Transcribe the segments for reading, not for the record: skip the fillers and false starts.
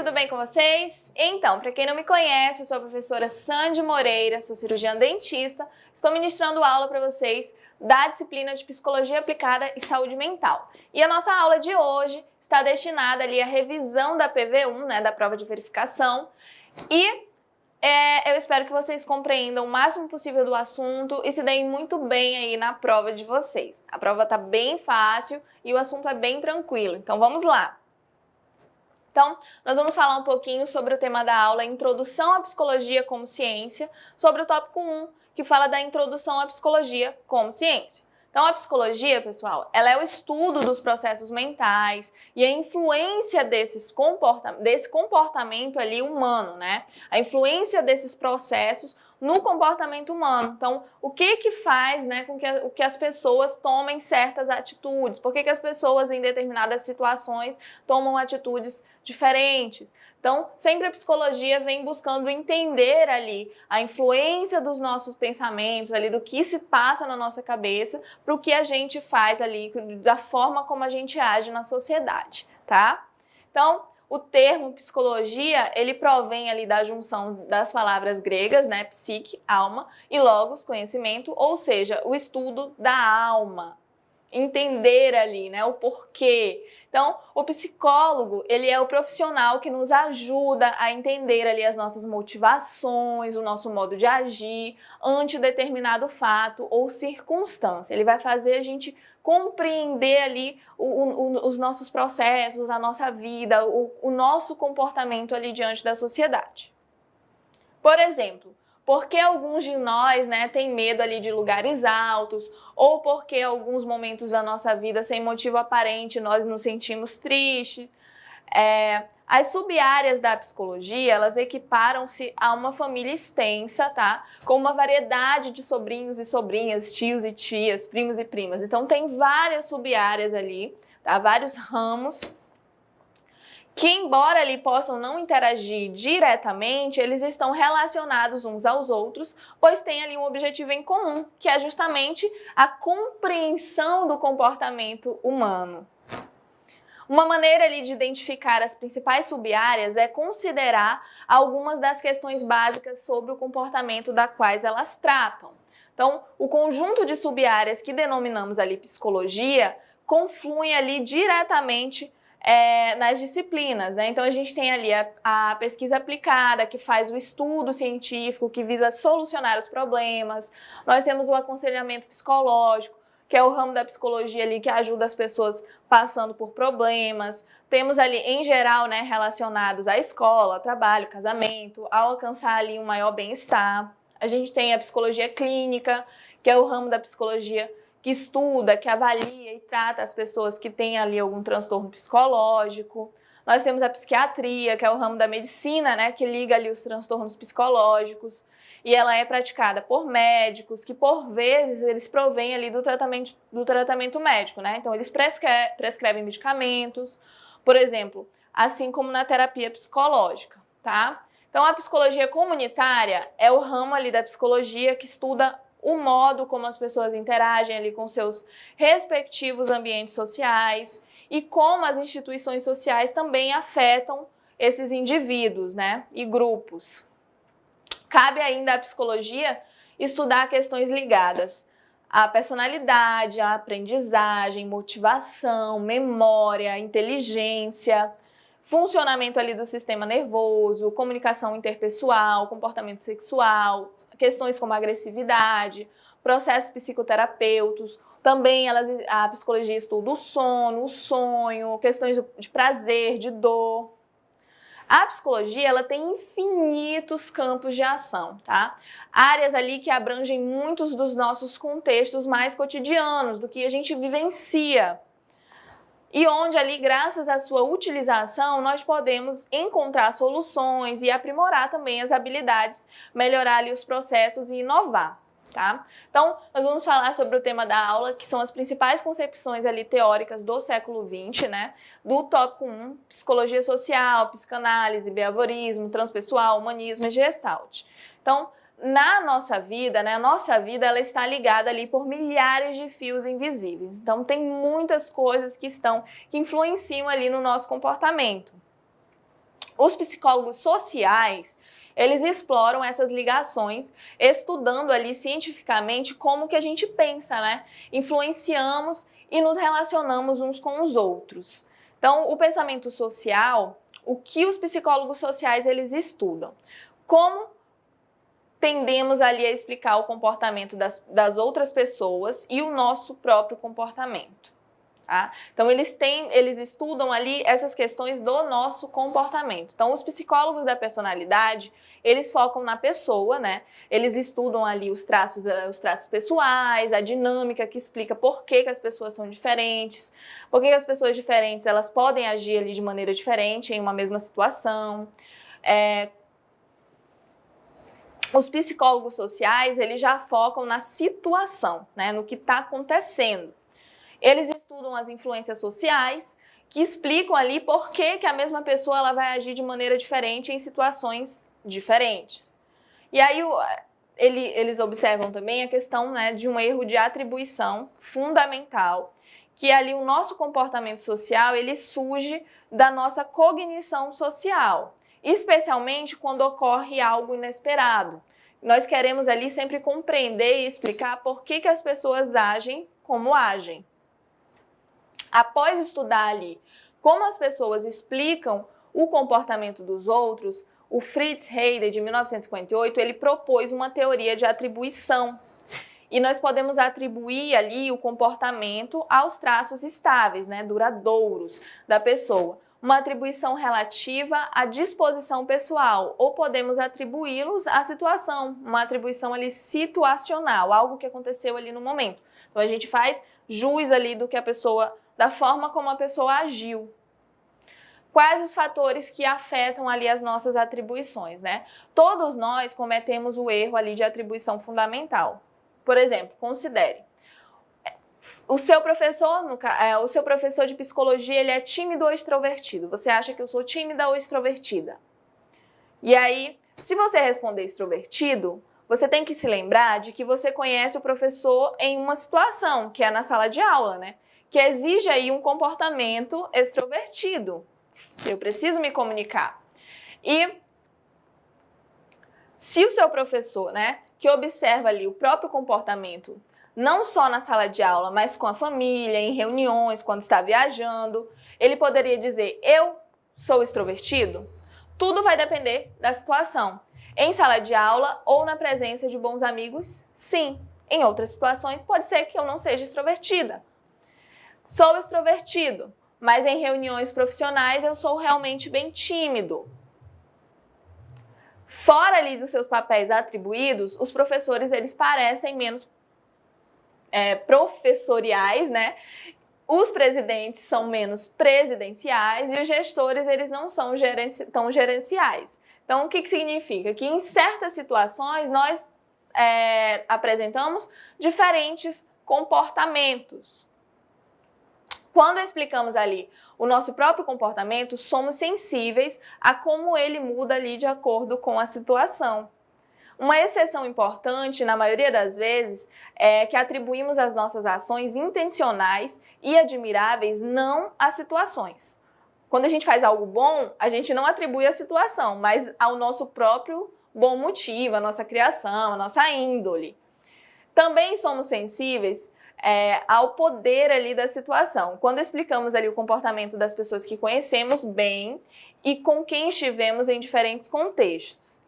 tudo bem com vocês? Então, para quem não me conhece, eu sou a professora Sandy Moreira, sou cirurgiã dentista, estou ministrando aula para vocês da disciplina de Psicologia Aplicada e Saúde Mental. E a nossa aula de hoje está destinada ali à revisão da PV1, né, da prova de verificação, e eu espero que vocês compreendam o máximo possível do assunto e se deem muito bem aí na prova de vocês. A prova está bem fácil e o assunto é bem tranquilo, então vamos lá! Então, nós vamos falar um pouquinho sobre o tema da aula, Introdução à Psicologia como Ciência, sobre o tópico 1, que fala da Introdução à Psicologia como Ciência. Então, a psicologia, pessoal, ela é o estudo dos processos mentais e a influência desse comportamento ali humano, né? A influência desses processos no comportamento humano. Então, o que faz, né, com que as pessoas tomem certas atitudes? Por que as pessoas em determinadas situações tomam atitudes diferentes? Então, sempre a psicologia vem buscando entender ali a influência dos nossos pensamentos, ali do que se passa na nossa cabeça, para o que a gente faz ali, da forma como a gente age na sociedade, tá? Então, o termo psicologia, ele provém ali da junção das palavras gregas, né, psique, alma, e logos, conhecimento, ou seja, o estudo da alma. Entender ali, né, o porquê. Então, o psicólogo, ele é o profissional que nos ajuda a entender ali as nossas motivações, o nosso modo de agir ante determinado fato ou circunstância. Ele vai fazer a gente compreender ali os nossos processos, a nossa vida, o nosso comportamento ali diante da sociedade. Por exemplo, porque alguns de nós, né, tem medo ali de lugares altos, ou porque alguns momentos da nossa vida, sem motivo aparente, nós nos sentimos tristes. As sub-áreas da psicologia, elas equiparam-se a uma família extensa, tá? Com uma variedade de sobrinhos e sobrinhas, tios e tias, primos e primas. Então, tem várias sub-áreas ali, tá? Vários ramos, que embora ali possam não interagir diretamente, eles estão relacionados uns aos outros, pois tem ali um objetivo em comum, que é justamente a compreensão do comportamento humano. Uma maneira ali de identificar as principais sub-áreas é considerar algumas das questões básicas sobre o comportamento das quais elas tratam. Então, o conjunto de sub-áreas que denominamos ali psicologia confluem ali diretamente nas disciplinas, né? Então, a gente tem ali a pesquisa aplicada, que faz o estudo científico, que visa solucionar os problemas. Nós temos o aconselhamento psicológico, que é o ramo da psicologia ali que ajuda as pessoas passando por problemas. Temos ali, em geral, né, relacionados à escola, ao trabalho, casamento, ao alcançar ali um maior bem-estar. A gente tem a psicologia clínica, que é o ramo da psicologia que estuda, que avalia e trata as pessoas que têm ali algum transtorno psicológico. Nós temos a psiquiatria, que é o ramo da medicina, né, que liga ali os transtornos psicológicos, e ela é praticada por médicos, que por vezes eles provêm ali do tratamento médico, né? Então eles prescrevem medicamentos, por exemplo, assim como na terapia psicológica, tá? Então a psicologia comunitária é o ramo ali da psicologia que estuda o modo como as pessoas interagem ali com seus respectivos ambientes sociais e como as instituições sociais também afetam esses indivíduos, né, e grupos. Cabe ainda à psicologia estudar questões ligadas à personalidade, à aprendizagem, motivação, memória, inteligência, funcionamento ali do sistema nervoso, comunicação interpessoal, comportamento sexual, questões como agressividade, processos psicoterapêuticos. Também a psicologia estuda o sono, o sonho, questões de prazer, de dor. A psicologia, ela tem infinitos campos de ação, tá? Áreas ali que abrangem muitos dos nossos contextos mais cotidianos, do que a gente vivencia. E onde ali, graças à sua utilização, nós podemos encontrar soluções e aprimorar também as habilidades, melhorar ali os processos e inovar, tá? Então, nós vamos falar sobre o tema da aula, que são as principais concepções ali teóricas do século XX, né? Do tópico 1, psicologia social, psicanálise, behaviorismo, transpessoal, humanismo e gestalt. Então, na nossa vida, né, a nossa vida ela está ligada ali por milhares de fios invisíveis. Então, tem muitas coisas que influenciam ali no nosso comportamento. Os psicólogos sociais, eles exploram essas ligações, estudando ali cientificamente como que a gente pensa, né? Influenciamos e nos relacionamos uns com os outros. Então, o pensamento social, o que os psicólogos sociais eles estudam? Como tendemos ali a explicar o comportamento das outras pessoas e o nosso próprio comportamento. Tá? Então, eles estudam ali essas questões do nosso comportamento. Então, os psicólogos da personalidade, eles focam na pessoa, né? Eles estudam ali os traços pessoais, a dinâmica que explica por que as pessoas são diferentes, por que as pessoas diferentes elas podem agir ali de maneira diferente em uma mesma situação. Os psicólogos sociais, eles já focam na situação, né? No que está acontecendo. Eles estudam as influências sociais, que explicam ali por que a mesma pessoa ela vai agir de maneira diferente em situações diferentes. E aí eles observam também a questão, né, de um erro de atribuição fundamental, que ali o nosso comportamento social ele surge da nossa cognição social, especialmente quando ocorre algo inesperado. Nós queremos ali sempre compreender e explicar por que as pessoas agem como agem. Após estudar ali como as pessoas explicam o comportamento dos outros, o Fritz Heider, de 1958, ele propôs uma teoria de atribuição. E nós podemos atribuir ali o comportamento aos traços estáveis, né, duradouros da pessoa. Uma atribuição relativa à disposição pessoal, ou podemos atribuí-los à situação, uma atribuição ali situacional, algo que aconteceu ali no momento. Então a gente faz jus ali do que a pessoa, da forma como a pessoa agiu. Quais os fatores que afetam ali as nossas atribuições, né? Todos nós cometemos o erro ali de atribuição fundamental. Por exemplo, considere. O seu professor de psicologia, ele é tímido ou extrovertido? Você acha que eu sou tímida ou extrovertida? E aí, se você responder extrovertido, você tem que se lembrar de que você conhece o professor em uma situação, que é na sala de aula, né? Que exige aí um comportamento extrovertido. Eu preciso me comunicar. E se o seu professor, né, que observa ali o próprio comportamento, não só na sala de aula, mas com a família, em reuniões, quando está viajando, ele poderia dizer, eu sou extrovertido? Tudo vai depender da situação. Em sala de aula ou na presença de bons amigos, sim. Em outras situações, pode ser que eu não seja extrovertida. Sou extrovertido, mas em reuniões profissionais eu sou realmente bem tímido. Fora ali dos seus papéis atribuídos, os professores eles parecem menos professoriais, né? Os presidentes são menos presidenciais e os gestores eles não são tão gerenciais. Então, o que significa? Que em certas situações nós apresentamos diferentes comportamentos. Quando explicamos ali o nosso próprio comportamento, somos sensíveis a como ele muda ali de acordo com a situação. Uma exceção importante, na maioria das vezes, é que atribuímos as nossas ações intencionais e admiráveis não às situações. Quando a gente faz algo bom, a gente não atribui à situação, mas ao nosso próprio bom motivo, à nossa criação, à nossa índole. Também somos sensíveis ao poder ali da situação. Quando explicamos ali o comportamento das pessoas que conhecemos bem e com quem estivemos em diferentes contextos.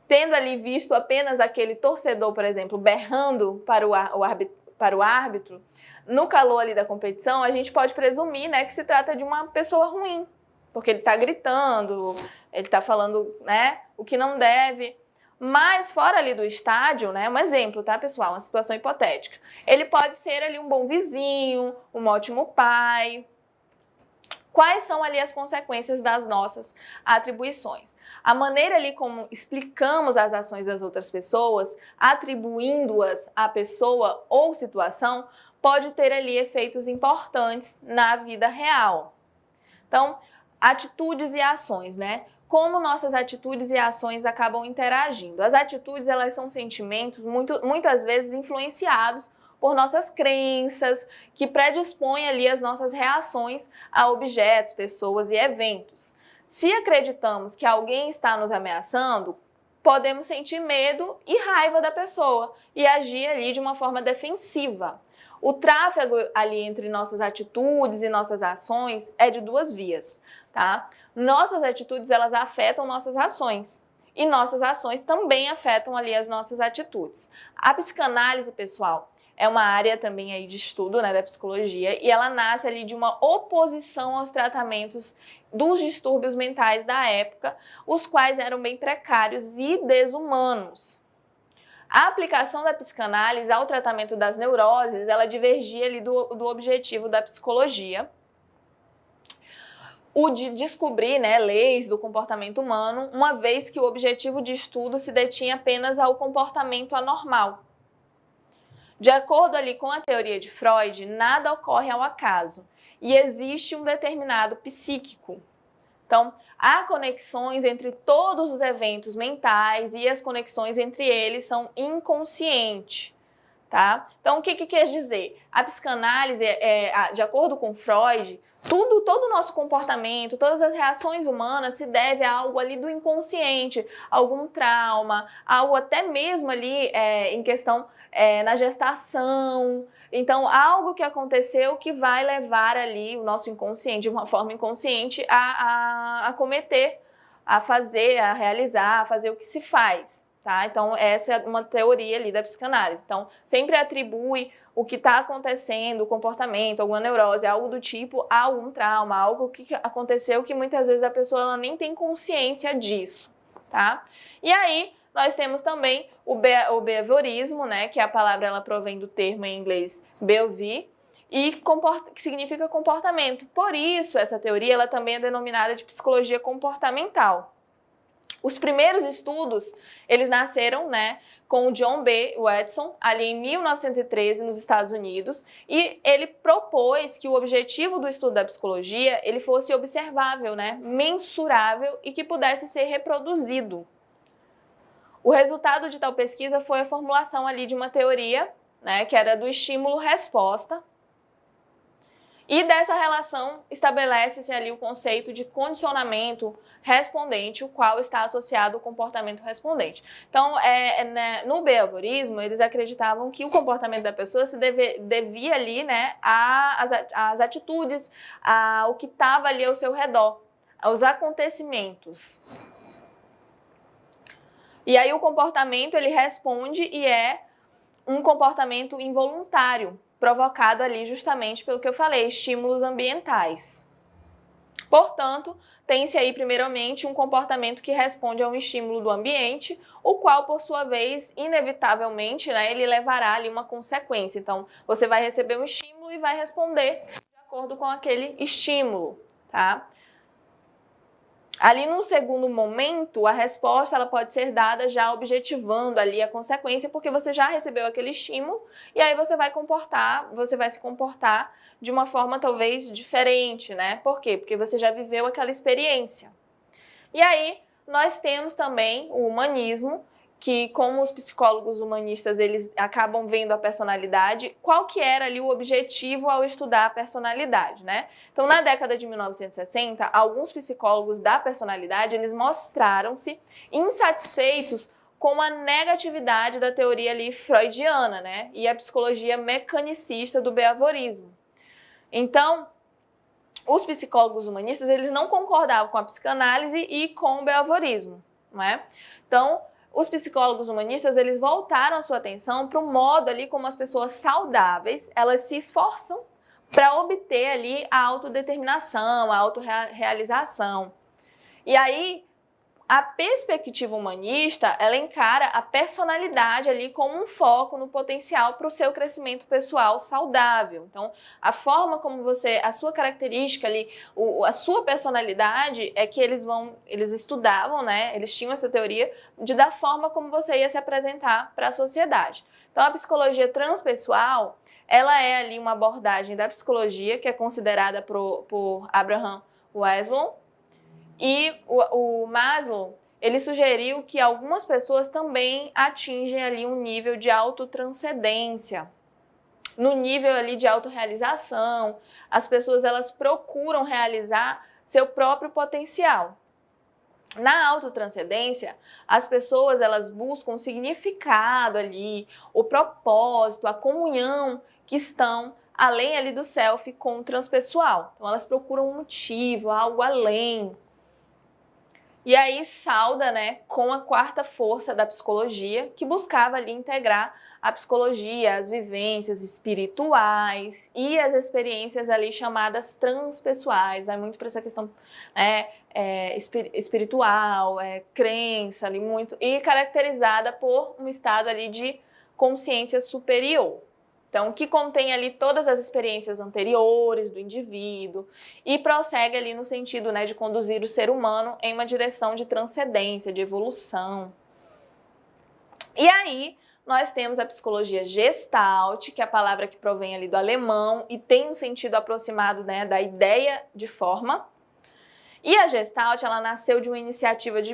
Tendo ali visto apenas aquele torcedor, por exemplo, berrando para o árbitro, no calor ali da competição, a gente pode presumir, né, que se trata de uma pessoa ruim, porque ele está gritando, ele está falando, né, o que não deve. Mas fora ali do estádio, né, um exemplo, tá, pessoal? Uma situação hipotética. Ele pode ser ali um bom vizinho, um ótimo pai. Quais são ali as consequências das nossas atribuições? A maneira ali como explicamos as ações das outras pessoas, atribuindo-as à pessoa ou situação, pode ter ali efeitos importantes na vida real. Então, atitudes e ações, né? Como nossas atitudes e ações acabam interagindo. As atitudes, elas são sentimentos muitas vezes influenciados por nossas crenças, que predispõem ali as nossas reações a objetos, pessoas e eventos. Se acreditamos que alguém está nos ameaçando, podemos sentir medo e raiva da pessoa e agir ali de uma forma defensiva. O tráfego ali entre nossas atitudes e nossas ações é de duas vias, tá? Nossas atitudes, elas afetam nossas ações e nossas ações também afetam ali as nossas atitudes. A psicanálise, pessoal, é uma área também aí de estudo, né, da psicologia, e ela nasce ali de uma oposição aos tratamentos dos distúrbios mentais da época, os quais eram bem precários e desumanos. A aplicação da psicanálise ao tratamento das neuroses, ela divergia ali do objetivo da psicologia, o de descobrir, né, leis do comportamento humano, uma vez que o objetivo de estudo se detinha apenas ao comportamento anormal. De acordo ali com a teoria de Freud, nada ocorre ao acaso e existe um determinado psíquico. Então, há conexões entre todos os eventos mentais e as conexões entre eles são inconscientes, tá? Então, o que quer dizer? A psicanálise, de acordo com Freud, todo o nosso comportamento, todas as reações humanas se deve a algo ali do inconsciente, algum trauma, algo até mesmo ali em questão na gestação. Então, algo que aconteceu que vai levar ali o nosso inconsciente, de uma forma inconsciente, a cometer, a fazer, a realizar, a fazer o que se faz. Tá? Então, essa é uma teoria ali da psicanálise. Então, sempre atribui o que está acontecendo, o comportamento, alguma neurose, algo do tipo, a algum trauma, algo que aconteceu que muitas vezes a pessoa ela nem tem consciência disso. Tá? E aí, nós temos também o behaviorismo, né, que a palavra ela provém do termo em inglês behavior, e que significa comportamento. Por isso, essa teoria ela também é denominada de psicologia comportamental. Os primeiros estudos, eles nasceram, né, com o John B. Watson, ali em 1913, nos Estados Unidos, e ele propôs que o objetivo do estudo da psicologia, ele fosse observável, né, mensurável e que pudesse ser reproduzido. O resultado de tal pesquisa foi a formulação ali de uma teoria, né, que era do estímulo-resposta, e dessa relação estabelece-se ali o conceito de condicionamento respondente, o qual está associado ao comportamento respondente. Então, no behaviorismo, eles acreditavam que o comportamento da pessoa se devia ali, né, às atitudes, ao que estava ali ao seu redor, aos acontecimentos. E aí o comportamento, ele responde e é um comportamento involuntário, provocado ali justamente pelo que eu falei, estímulos ambientais. Portanto, tem-se aí primeiramente um comportamento que responde a um estímulo do ambiente, o qual, por sua vez, inevitavelmente, né, ele levará ali uma consequência. Então, você vai receber um estímulo e vai responder de acordo com aquele estímulo, tá? Ali num segundo momento, a resposta ela pode ser dada já objetivando ali a consequência, porque você já recebeu aquele estímulo e aí você vai se comportar de uma forma talvez diferente, né? Por quê? Porque você já viveu aquela experiência. E aí nós temos também o humanismo, que como os psicólogos humanistas eles acabam vendo a personalidade, qual que era ali o objetivo ao estudar a personalidade, né? Então, na década de 1960, alguns psicólogos da personalidade, eles mostraram-se insatisfeitos com a negatividade da teoria ali freudiana, né? E a psicologia mecanicista do behaviorismo. Então, os psicólogos humanistas, eles não concordavam com a psicanálise e com o behaviorismo, não é? Então, os psicólogos humanistas, eles voltaram a sua atenção para o modo ali como as pessoas saudáveis, elas se esforçam para obter ali a autodeterminação, a autorrealização. E aí, a perspectiva humanista, ela encara a personalidade ali como um foco no potencial para o seu crescimento pessoal saudável. Então, a forma como a sua característica ali, a sua personalidade é que eles estudavam, né? Eles tinham essa teoria da forma como você ia se apresentar para a sociedade. Então, a psicologia transpessoal, ela é ali uma abordagem da psicologia que é considerada por Abraham Maslow. E o Maslow, ele sugeriu que algumas pessoas também atingem ali um nível de autotranscendência. No nível ali de autorrealização, as pessoas elas procuram realizar seu próprio potencial. Na autotranscendência, as pessoas elas buscam o significado ali, o propósito, a comunhão que estão além ali do self com o transpessoal. Então elas procuram um motivo, algo além. E aí salda, né, com a quarta força da psicologia, que buscava ali integrar a psicologia, as vivências espirituais e as experiências ali chamadas transpessoais. Vai muito para essa questão espiritual, crença ali muito, e caracterizada por um estado ali de consciência superior. Então, que contém ali todas as experiências anteriores do indivíduo e prossegue ali no sentido, né, de conduzir o ser humano em uma direção de transcendência, de evolução. E aí, nós temos a psicologia Gestalt, que é a palavra que provém ali do alemão e tem um sentido aproximado, né, da ideia de forma. E a Gestalt, ela nasceu de uma iniciativa de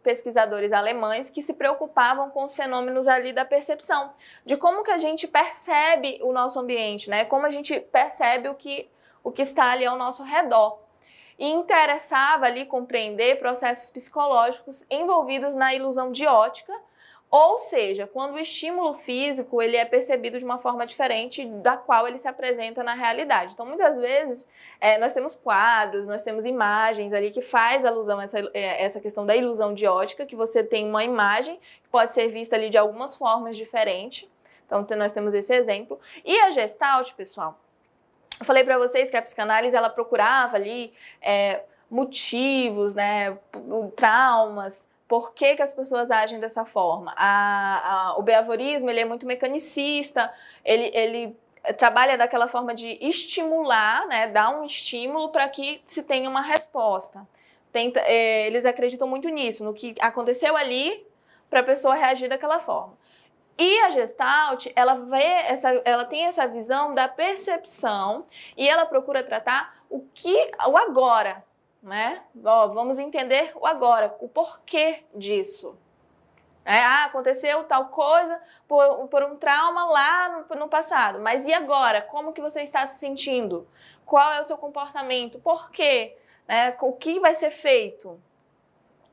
pesquisadores alemães que se preocupavam com os fenômenos ali da percepção, de como que a gente percebe o nosso ambiente, né? Como a gente percebe o que está ali ao nosso redor. E interessava ali compreender processos psicológicos envolvidos na ilusão de ótica, ou seja, quando o estímulo físico ele é percebido de uma forma diferente da qual ele se apresenta na realidade. Então, muitas vezes, nós temos quadros, nós temos imagens ali que faz alusão a essa questão da ilusão de ótica, que você tem uma imagem que pode ser vista ali de algumas formas diferentes. Então, nós temos esse exemplo. E a Gestalt, pessoal, eu falei para vocês que a psicanálise ela procurava ali motivos, né, traumas. Por que as pessoas agem dessa forma? O behaviorismo ele é muito mecanicista, ele trabalha daquela forma de estimular, né, dar um estímulo para que se tenha uma resposta. Eles acreditam muito nisso, no que aconteceu ali para a pessoa reagir daquela forma. E a Gestalt, ela tem essa visão da percepção e ela procura tratar o agora, né? Vamos entender o agora, o porquê disso. Aconteceu tal coisa por um trauma lá no passado, mas e agora? Como que você está se sentindo? Qual é o seu comportamento? Por quê? O que vai ser feito?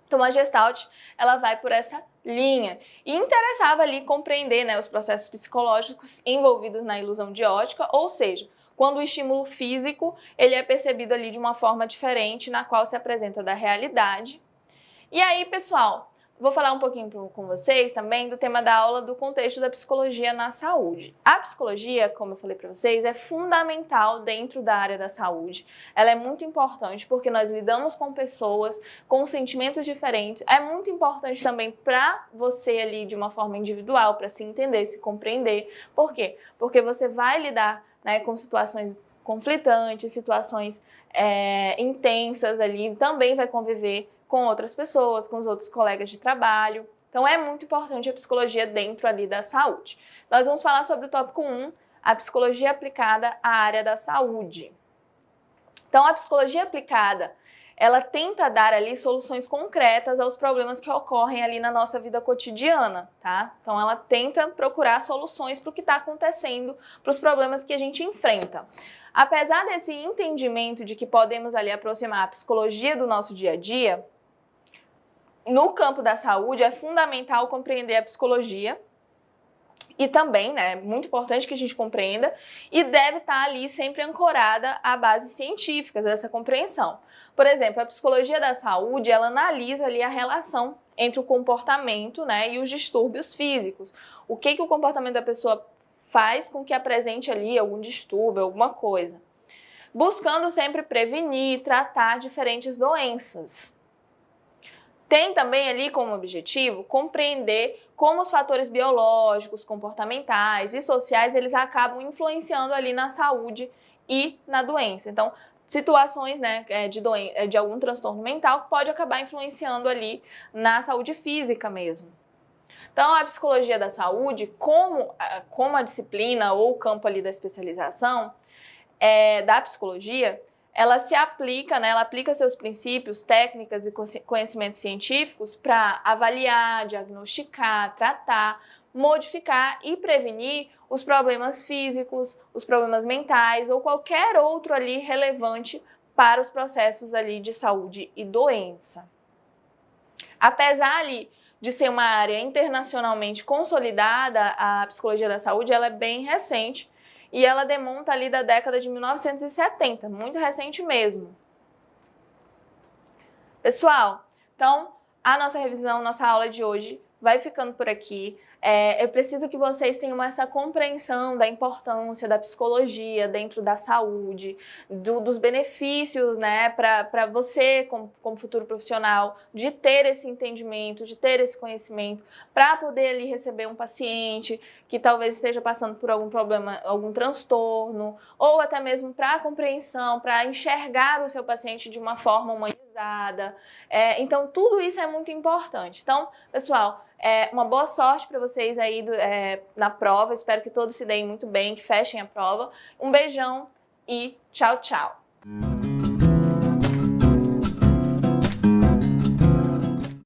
Então a Gestalt, ela vai por essa linha e interessava ali compreender, né, os processos psicológicos envolvidos na ilusão de ótica, ou seja, quando o estímulo físico ele é percebido ali de uma forma diferente na qual se apresenta da realidade. E aí, pessoal, vou falar um pouquinho com vocês também do tema da aula do contexto da psicologia na saúde. A psicologia, como eu falei para vocês, é fundamental dentro da área da saúde. Ela é muito importante porque nós lidamos com pessoas com sentimentos diferentes. É muito importante também para você ali de uma forma individual, para se entender, se compreender. Por quê? Porque você vai lidar, né, com situações conflitantes, situações intensas ali, também vai conviver com outras pessoas, com os outros colegas de trabalho. Então é muito importante a psicologia dentro ali da saúde. Nós vamos falar sobre o tópico 1, a psicologia aplicada à área da saúde. Então a psicologia aplicada, ela tenta dar ali soluções concretas aos problemas que ocorrem ali na nossa vida cotidiana, tá? Então ela tenta procurar soluções para o que está acontecendo, para os problemas que a gente enfrenta. Apesar desse entendimento de que podemos ali aproximar a psicologia do nosso dia a dia, no campo da saúde é fundamental compreender a psicologia e também, né, muito importante que a gente compreenda e deve estar ali sempre ancorada a bases científicas dessa compreensão. Por exemplo, a psicologia da saúde, ela analisa ali a relação entre o comportamento, né, e os distúrbios físicos. O que o comportamento da pessoa faz com que apresente ali algum distúrbio, alguma coisa. Buscando sempre prevenir, tratar diferentes doenças. Tem também ali como objetivo compreender como os fatores biológicos, comportamentais e sociais eles acabam influenciando ali na saúde e na doença. Então, situações, né, de algum transtorno mental pode acabar influenciando ali na saúde física mesmo. Então, a psicologia da saúde, como a disciplina ou o campo ali da especialização da psicologia, ela se aplica, né, ela aplica seus princípios, técnicas e conhecimentos científicos para avaliar, diagnosticar, tratar, modificar e prevenir os problemas físicos, os problemas mentais ou qualquer outro ali relevante para os processos ali de saúde e doença. Apesar ali de ser uma área internacionalmente consolidada, a psicologia da saúde ela é bem recente e ela demonta ali da década de 1970, muito recente mesmo. Pessoal, então a nossa revisão, nossa aula de hoje vai ficando por aqui. Eu preciso que vocês tenham essa compreensão da importância da psicologia dentro da saúde, dos benefícios, né, para você, como futuro profissional, de ter esse entendimento, de ter esse conhecimento, para poder ali receber um paciente que talvez esteja passando por algum problema, algum transtorno, ou até mesmo para a compreensão, para enxergar o seu paciente de uma forma humanizada. Então, tudo isso é muito importante. Então, pessoal, uma boa sorte para vocês aí na prova. Espero que todos se deem muito bem, que fechem a prova. Um beijão e tchau, tchau!